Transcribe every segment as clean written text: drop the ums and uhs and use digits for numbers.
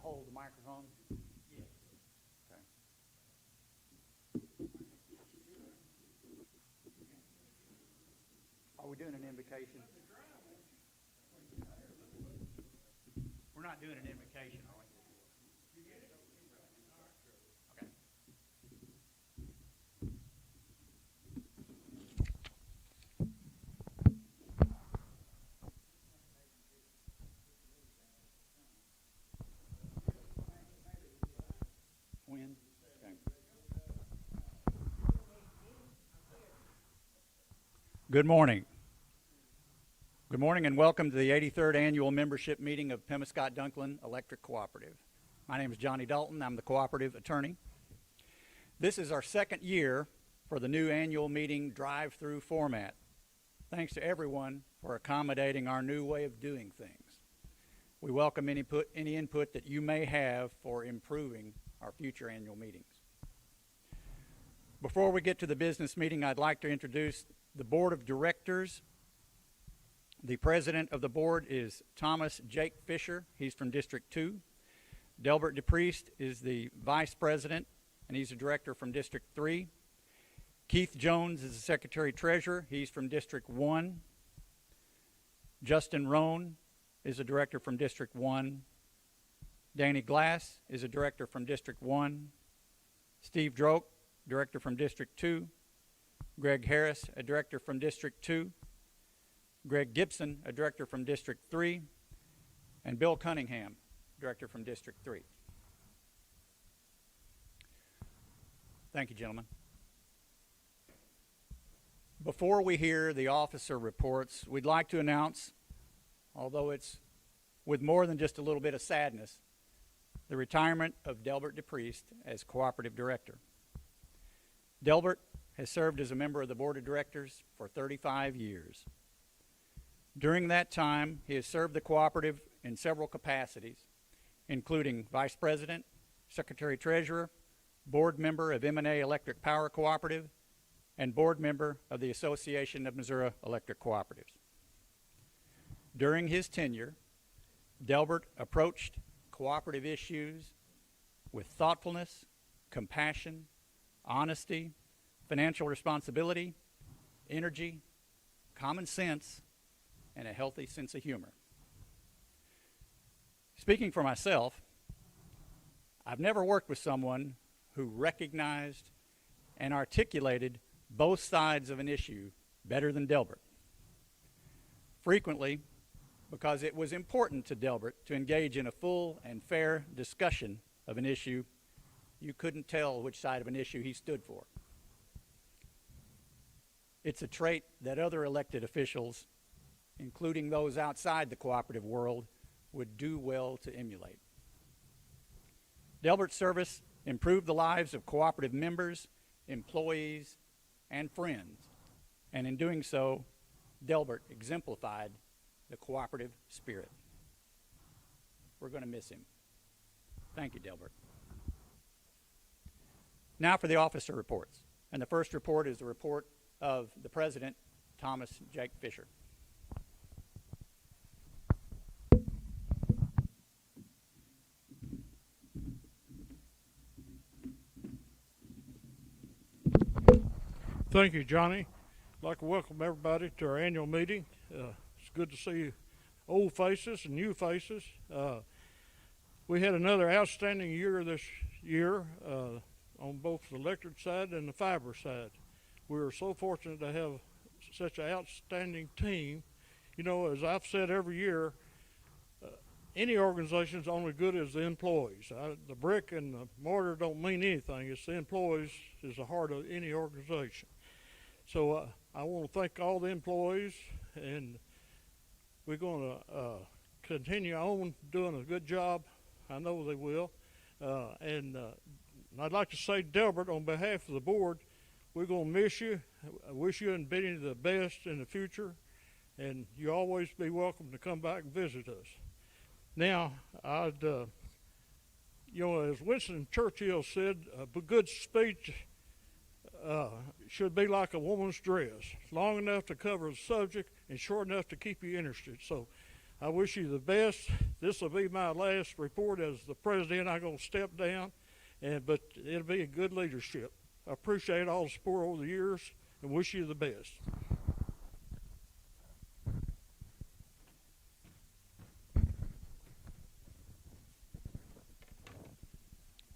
hold the microphone? Yes. Okay. Are we doing an invocation? We're not doing an invocation, are we? Okay. When? Okay. Good morning. Good morning and welcome to the 83rd Annual Membership Meeting of Pemiscot Dunklin Electric Cooperative. My name is Johnny Dalton. I'm the cooperative attorney. This is our second year for the new annual meeting drive-through format. Thanks to everyone for accommodating our new way of doing things. We welcome any input that you may have for improving our future annual meetings. Before we get to the business meeting, I'd like to introduce the Board of Directors. The president of the board is Thomas Jake Fisher. He's from District 2. Delbert DePriest is the vice president, and he's a director from District 3. Keith Jones is the secretary-treasurer. He's from District 1. Justin Rohn is a director from District 1. Danny Glass is a director from District 1. Steve Droke, director from District 2. Greg Harris, a director from District 2. Greg Gibson, a director from District 3. And Bill Cunningham, director from District 3. Thank you, gentlemen. Before we hear the officer reports, we'd like to announce, although it's with more than just a little bit of sadness, the retirement of Delbert DePriest as cooperative director. Delbert has served as a member of the board of directors for 35 years. During that time, he has served the cooperative in several capacities, including vice president, secretary-treasurer, board member of M&A Electric Power Cooperative, and board member of the Association of Missouri Electric Cooperatives. During his tenure, Delbert approached cooperative issues with thoughtfulness, compassion, honesty, financial responsibility, energy, common sense, and a healthy sense of humor. Speaking for myself, I've never worked with someone who recognized and articulated both sides of an issue better than Delbert. Frequently, because it was important to Delbert to engage in a full and fair discussion of an issue, you couldn't tell which side of an issue he stood for. It's a trait that other elected officials, including those outside the cooperative world, would do well to emulate. Delbert's service improved the lives of cooperative members, employees, and friends, and in doing so, Delbert exemplified the cooperative spirit. We're going to miss him. Thank you, Delbert. Now for the officer reports. And the first report is the report of the president, Thomas Jake Fisher. Thank you, Johnny. I'd like to welcome everybody to our annual meeting. It's good to see old faces and new faces. We had another outstanding year this year on both the electric side and the fiber side. We are so fortunate to have such an outstanding team. You know, as I've said every year, any organization is only good as the employees. The brick and the mortar don't mean anything. It's the employees is the heart of any organization. So I want to thank all the employees, and we're going to continue on doing a good job. I know they will. And I'd like to say, Delbert, on behalf of the board, we're going to miss you. I wish you and Benny the best in the future, and you always be welcome to come back and visit us. Now, as Winston Churchill said, a good speech should be like a woman's dress, long enough to cover the subject and short enough to keep you interested. So I wish you the best. This will be my last report as the president. I'm going to step down, but it'll be a good leadership. I appreciate all the support over the years and wish you the best.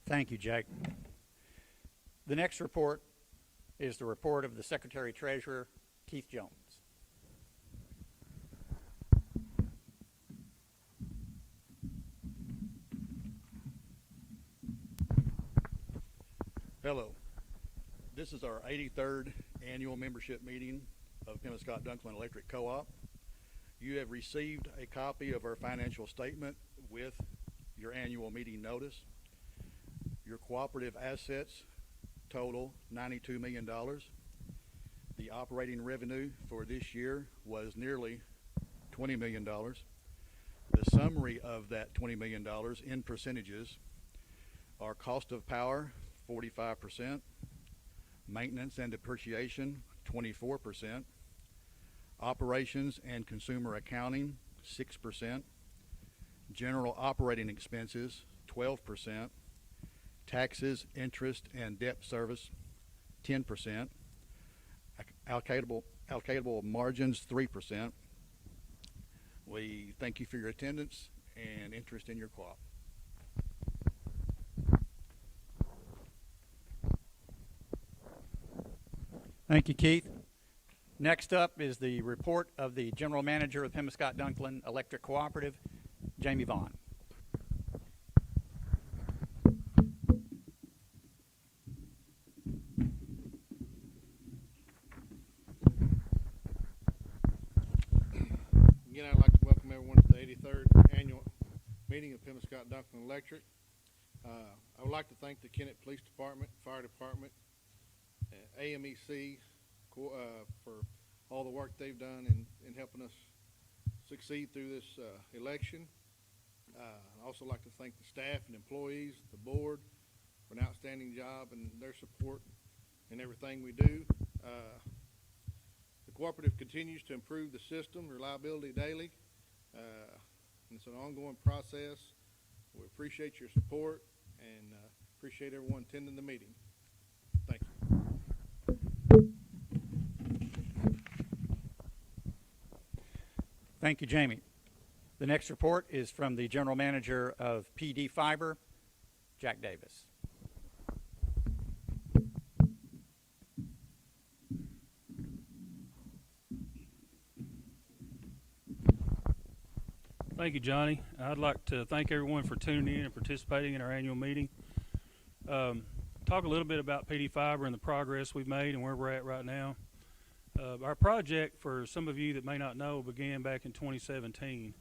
Thank you, Jake. The next report is the report of the Secretary-Treasurer, Keith Jones. Hello. This is our 83rd annual membership meeting of Pemiscot Dunklin Electric Co-op. You have received a copy of our financial statement with your annual meeting notice. Your cooperative assets total $92 million. The operating revenue for this year was nearly $20 million. The summary of that $20 million in percentages are cost of power, 45%, maintenance and depreciation, 24%, operations and consumer accounting, 6%, general operating expenses, 12%, taxes, interest, and debt service, 10%, allocatable margins, 3%. We thank you for your attendance and interest in your co-op. Thank you, Keith. Next up is the report of the General Manager of Pemiscot Dunklin Electric Cooperative, Jamie Vaughn. Again, I'd like to welcome everyone to the 83rd annual meeting of Pemiscot Dunklin Electric. I would like to thank the Kennett Police Department, Fire Department, AMEC for all the work they've done in helping us succeed through this election. I'd also like to thank the staff and employees, the board, for an outstanding job and their support in everything we do. The cooperative continues to improve the system, reliability daily, and it's an ongoing process. We appreciate your support and appreciate everyone attending the meeting. Thank you. Thank you, Jamie. The next report is from the General Manager of PD Fiber, Jack Davis. Thank you, Johnny. I'd like to thank everyone for tuning in and participating in our annual meeting. Talk a little bit about PD Fiber and the progress we've made and where we're at right now. Our project, for some of you that may not know, began back in 2017.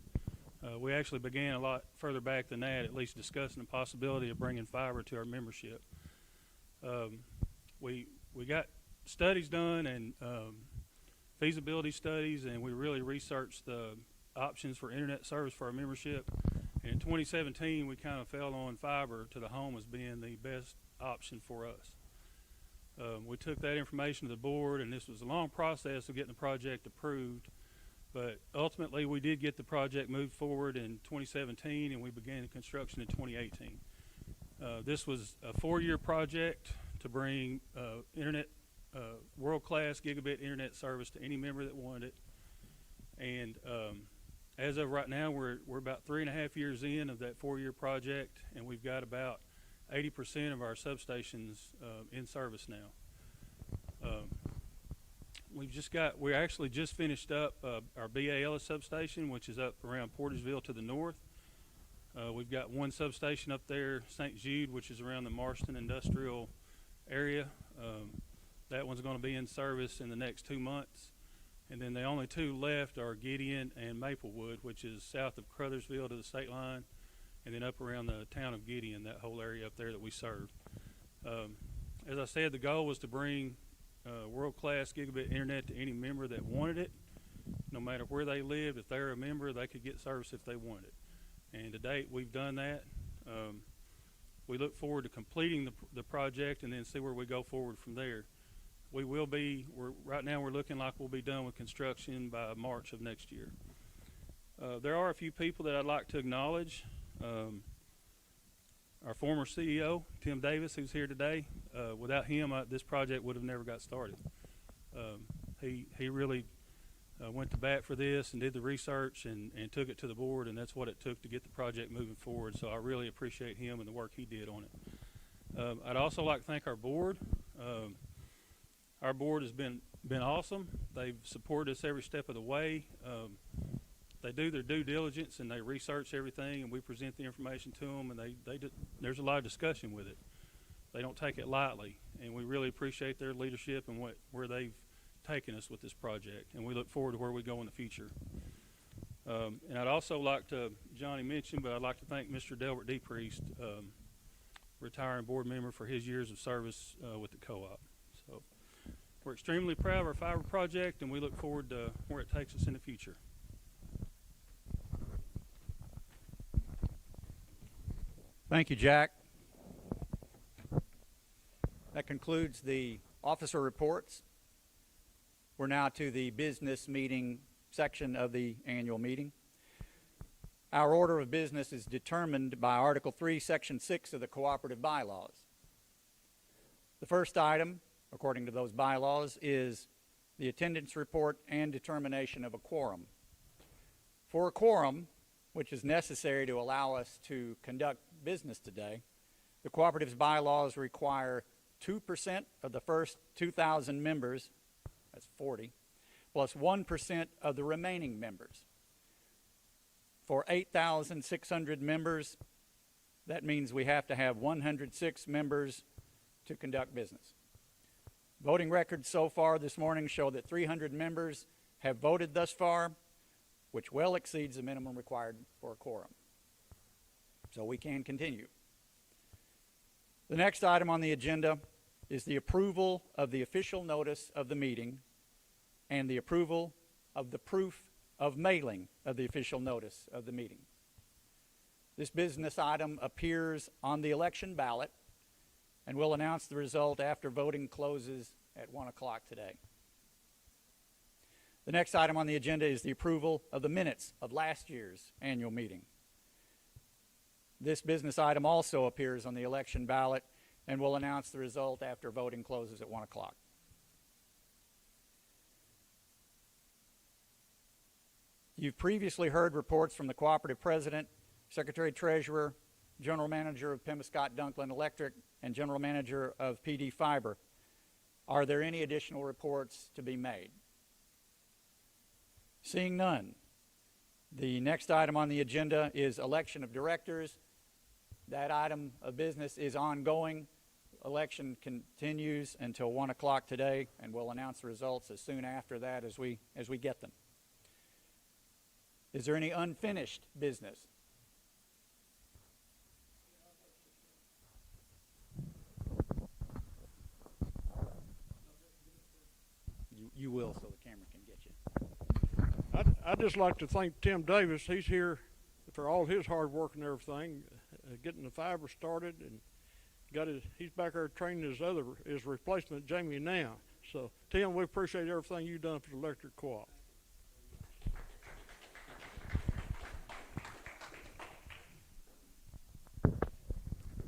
We actually began a lot further back than that, at least discussing the possibility of bringing fiber to our membership. We got studies done and feasibility studies, and we really researched the options for internet service for our membership. And in 2017, we kind of fell on fiber to the home as being the best option for us. We took that information to the board, and this was a long process of getting the project approved, but ultimately we did get the project moved forward in 2017, and we began construction in 2018. This was a 4-year project to bring world-class gigabit internet service to any member that wanted it. And as of right now, we're about 3.5 years in of that 4-year project, and we've got about 80% of our substations in service now. We actually just finished up our BA Ellis substation, which is up around Portersville to the north. We've got one substation up there, St. Jude, which is around the Marston industrial area. That one's going to be in service in the next 2 months. And then the only two left are Gideon and Maplewood, which is south of Crothersville to the state line, and then up around the town of Gideon, that whole area up there that we serve. As I said, the goal was to bring world-class gigabit internet to any member that wanted it. No matter where they lived, if they're a member, they could get service if they wanted it. And to date, we've done that. We look forward to completing the project and then see where we go forward from there. Right now we're looking like we'll be done with construction by March of next year. There are a few people that I'd like to acknowledge. Our former CEO, Tim Davis, who's here today. Without him, this project would have never got started. He really went to bat for this and did the research and took it to the board, and that's what it took to get the project moving forward. So I really appreciate him and the work he did on it. I'd also like to thank our board. Our board has been awesome. They've supported us every step of the way. They do their due diligence and they research everything, and we present the information to them, and there's a lot of discussion with it. They don't take it lightly, and we really appreciate their leadership and where they've taken us with this project, and we look forward to where we go in the future. And I'd also like to, Johnny mentioned, but I'd like to thank Mr. Delbert D. Priest, retiring board member, for his years of service with the co-op. So we're extremely proud of our fiber project, and we look forward to where it takes us in the future. Thank you, Jack. That concludes the officer reports. We're now to the business meeting section of the annual meeting. Our order of business is determined by Article 3, Section 6 of the Cooperative Bylaws. The first item, according to those bylaws, is the attendance report and determination of a quorum. For a quorum, which is necessary to allow us to conduct business today, the Cooperative's bylaws require 2% of the first 2,000 members, that's 40, plus 1% of the remaining members. For 8,600 members, that means we have to have 106 members to conduct business. Voting records so far this morning show that 300 members have voted thus far, which well exceeds the minimum required for a quorum. So we can continue. The next item on the agenda is the approval of the official notice of the meeting and the approval of the proof of mailing of the official notice of the meeting. This business item appears on the election ballot, and we'll announce the result after voting closes at 1 o'clock today. The next item on the agenda is the approval of the minutes of last year's annual meeting. This business item also appears on the election ballot, and we'll announce the result after voting closes at 1 o'clock. You've previously heard reports from the Cooperative President, Secretary Treasurer, General Manager of Pemiscot Dunklin Electric, and General Manager of PD Fiber. Are there any additional reports to be made? Seeing none, the next item on the agenda is election of directors. That item of business is ongoing. Election continues until 1 o'clock today, and we'll announce the results as soon after that as we get them. Is there any unfinished business? You will, so the camera can get you. I'd just like to thank Tim Davis. He's here for all his hard work and everything, getting the fiber started, and he's back there training his replacement Jamie now. So Tim, we appreciate everything you've done for the electric co-op.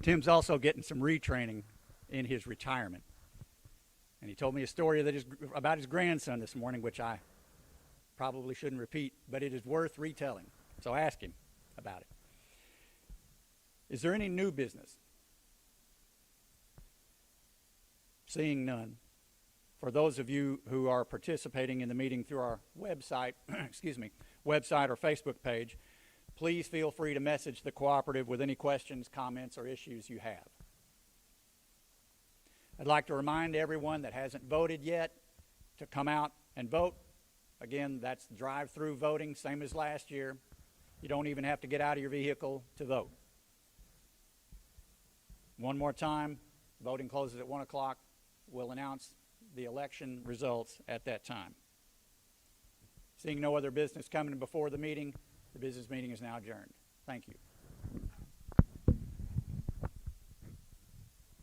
Tim's also getting some retraining in his retirement. And he told me a story about his grandson this morning, which I probably shouldn't repeat, but it is worth retelling. So ask him about it. Is there any new business? Seeing none. For those of you who are participating in the meeting through our website, website or Facebook page, please feel free to message the Cooperative with any questions, comments, or issues you have. I'd like to remind everyone that hasn't voted yet to come out and vote. Again, that's drive-through voting, same as last year. You don't even have to get out of your vehicle to vote. One more time, voting closes at 1 o'clock. We'll announce the election results at that time. Seeing no other business coming before the meeting, the business meeting is now adjourned. Thank you.